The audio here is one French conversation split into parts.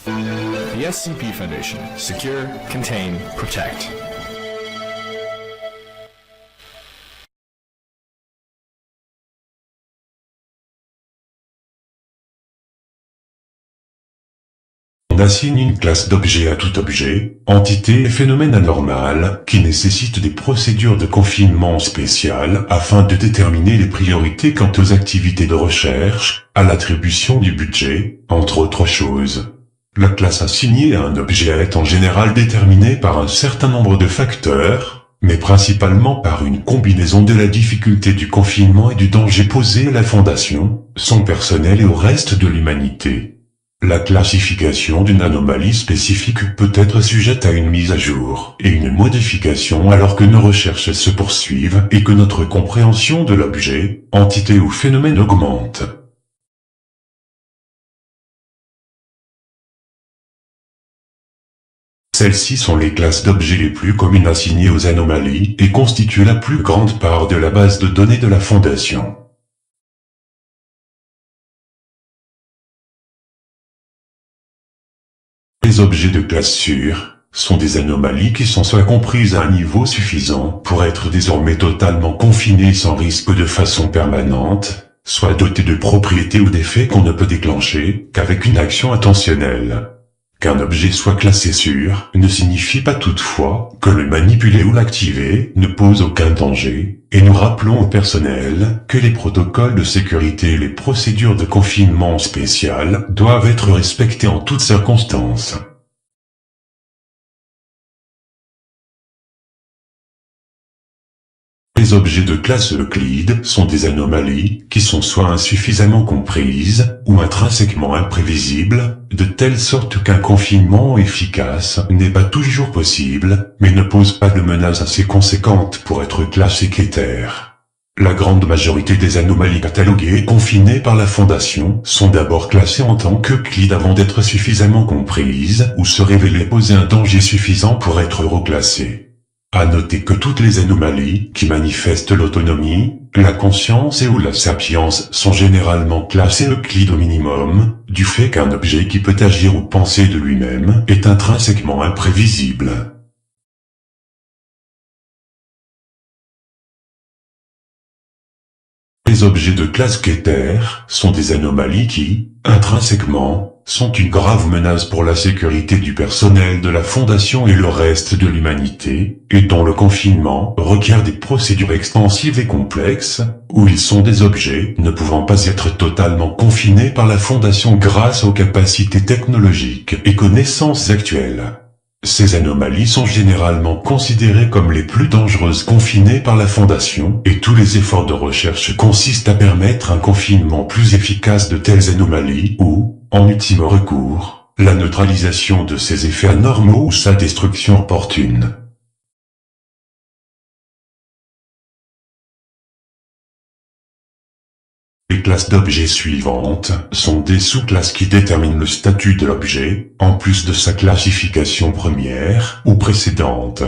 The SCP Foundation. Secure, contain, protect. On assigne une classe d'objet à tout objet, entité et phénomène anormal, qui nécessite des procédures de confinement spéciales afin de déterminer les priorités quant aux activités de recherche, à l'attribution du budget, entre autres choses. La classe assignée à un objet est en général déterminée par un certain nombre de facteurs, mais principalement par une combinaison de la difficulté du confinement et du danger posé à la Fondation, son personnel et au reste de l'humanité. La classification d'une anomalie spécifique peut être sujette à une mise à jour et une modification alors que nos recherches se poursuivent et que notre compréhension de l'objet, entité ou phénomène augmente. Celles-ci sont les classes d'objets les plus communes assignées aux anomalies et constituent la plus grande part de la base de données de la Fondation. Les objets de classe sûre sont des anomalies qui sont soit comprises à un niveau suffisant pour être désormais totalement confinées sans risque de façon permanente, soit dotées de propriétés ou d'effets qu'on ne peut déclencher qu'avec une action intentionnelle. Qu'un objet soit classé sûr ne signifie pas toutefois que le manipuler ou l'activer ne pose aucun danger, et nous rappelons au personnel que les protocoles de sécurité et les procédures de confinement spéciales doivent être respectés en toutes circonstances. Les objets de classe Euclide sont des anomalies qui sont soit insuffisamment comprises ou intrinsèquement imprévisibles, de telle sorte qu'un confinement efficace n'est pas toujours possible, mais ne pose pas de menace assez conséquente pour être classé Keter. La grande majorité des anomalies cataloguées et confinées par la Fondation sont d'abord classées en tant qu'Euclide avant d'être suffisamment comprises ou se révéler poser un danger suffisant pour être reclassées. À noter que toutes les anomalies qui manifestent l'autonomie, la conscience et ou la sapience sont généralement classées Euclide au minimum, du fait qu'un objet qui peut agir ou penser de lui-même est intrinsèquement imprévisible. Les objets de classe Keter sont des anomalies qui, intrinsèquement, sont une grave menace pour la sécurité du personnel de la Fondation et le reste de l'humanité, et dont le confinement requiert des procédures extensives et complexes, où ils sont des objets ne pouvant pas être totalement confinés par la Fondation grâce aux capacités technologiques et connaissances actuelles. Ces anomalies sont généralement considérées comme les plus dangereuses confinées par la Fondation, et tous les efforts de recherche consistent à permettre un confinement plus efficace de telles anomalies ou, en ultime recours, la neutralisation de ces effets anormaux ou sa destruction opportune. Les classes d'objets suivantes sont des sous-classes qui déterminent le statut de l'objet, en plus de sa classification première ou précédente.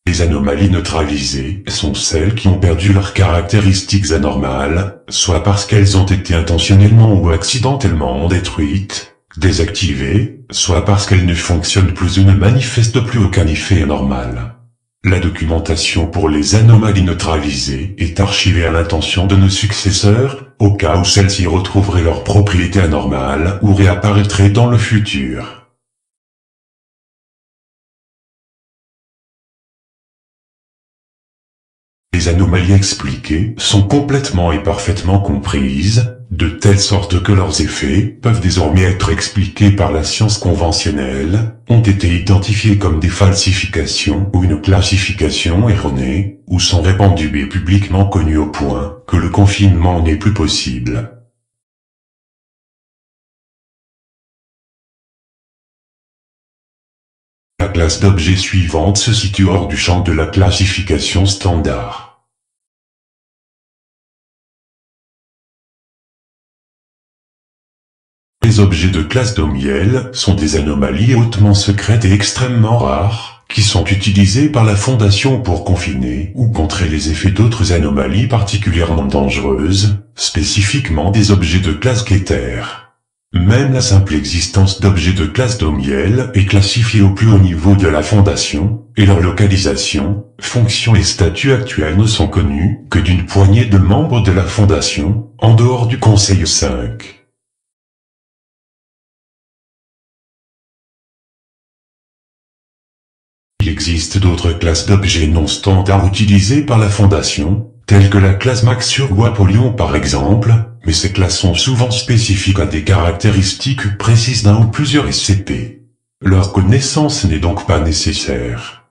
Les anomalies neutralisées sont celles qui ont perdu leurs caractéristiques anormales, soit parce qu'elles ont été intentionnellement ou accidentellement détruites, désactivées, soit parce qu'elles ne fonctionnent plus ou ne manifestent plus aucun effet anormal. La documentation pour les anomalies neutralisées est archivée à l'intention de nos successeurs, au cas où celles-ci retrouveraient leurs propriétés anormales ou réapparaîtraient dans le futur. Les anomalies expliquées sont complètement et parfaitement comprises, de telle sorte que leurs effets peuvent désormais être expliqués par la science conventionnelle, ont été identifiés comme des falsifications ou une classification erronée, ou sont répandus et publiquement connus au point que le confinement n'est plus possible. La classe d'objets suivante se situe hors du champ de la classification standard. Les objets de classe Domiel sont des anomalies hautement secrètes et extrêmement rares, qui sont utilisés par la Fondation pour confiner ou contrer les effets d'autres anomalies particulièrement dangereuses, spécifiquement des objets de classe Keter. Même la simple existence d'objets de classe Domiel est classifiée au plus haut niveau de la Fondation, et leur localisation, fonction et statut actuels ne sont connus que d'une poignée de membres de la Fondation, en dehors du Conseil 5. Il existe d'autres classes d'objets non standards utilisées par la Fondation, telles que la classe Max sur Guapolion par exemple, mais ces classes sont souvent spécifiques à des caractéristiques précises d'un ou plusieurs SCP. Leur connaissance n'est donc pas nécessaire.